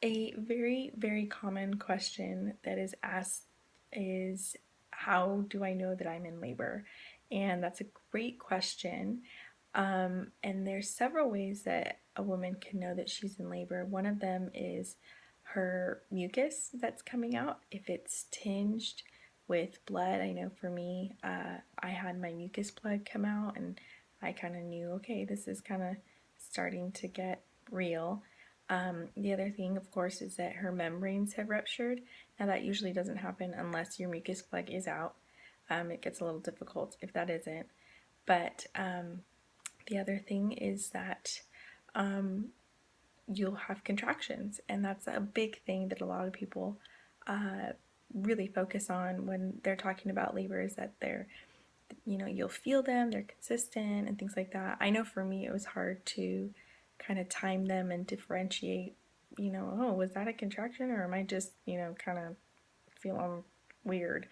A very, very common question that is asked is, how do I know that I'm in labor? And that's a great question. And there's several ways that a woman can know that she's in labor. One of them is her mucus that's coming out. If it's tinged with blood, I know for me, I had my mucus blood come out, and I kind of knew, okay, this is kind of starting to get real. The other thing, of course, is that her membranes have ruptured. Now, that usually doesn't happen unless your mucus plug is out. It gets a little difficult if that isn't. But the other thing is that um, you'll have contractions, and that's a big thing that a lot of people really focus on when they're talking about labor, is that you'll feel them, they're consistent, and things like that. I know for me, it was hard to kind of time them and differentiate, oh, was that a contraction, or am I just, kind of feeling weird?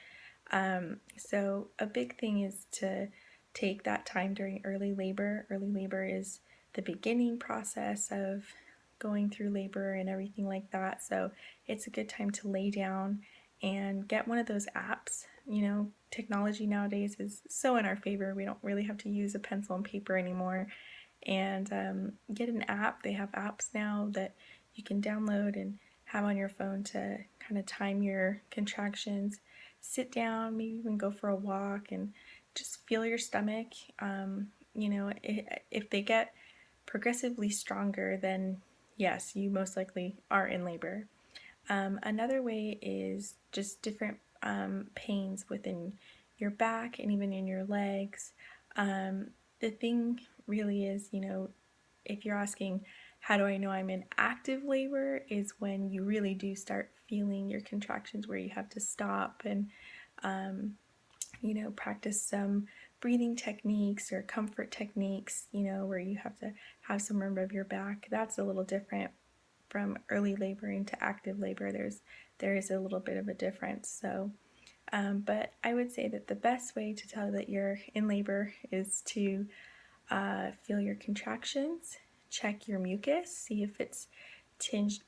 So a big thing is to take that time during early labor. Early labor is the beginning process of going through labor and everything like that. So it's a good time to lay down and get one of those apps. Technology nowadays is so in our favor. We don't really have to use a pencil and paper anymore. And get an app. They have apps now that you can download and have on your phone to kind of time your contractions. Sit down, maybe even go for a walk, and just feel your stomach. If they get progressively stronger, then yes, you most likely are in labor. Another way is just different pains within your back and even in your legs. The thing really is, if you're asking, how do I know I'm in active labor, is when you really do start feeling your contractions where you have to stop and, practice some breathing techniques or comfort techniques, where you have to have some room of your back. That's a little different from early labor into active labor. There is a little bit of a difference. So, but I would say that the best way to tell that you're in labor is to feel your contractions, check your mucus, see if it's tinged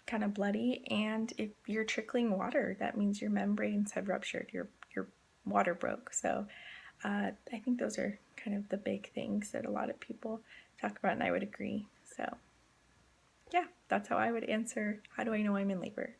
kind of bloody, and if you're trickling water, that means your membranes have ruptured, your water broke. So I think those are kind of the big things that a lot of people talk about, and I would agree. So yeah, that's how I would answer, how do I know I'm in labor?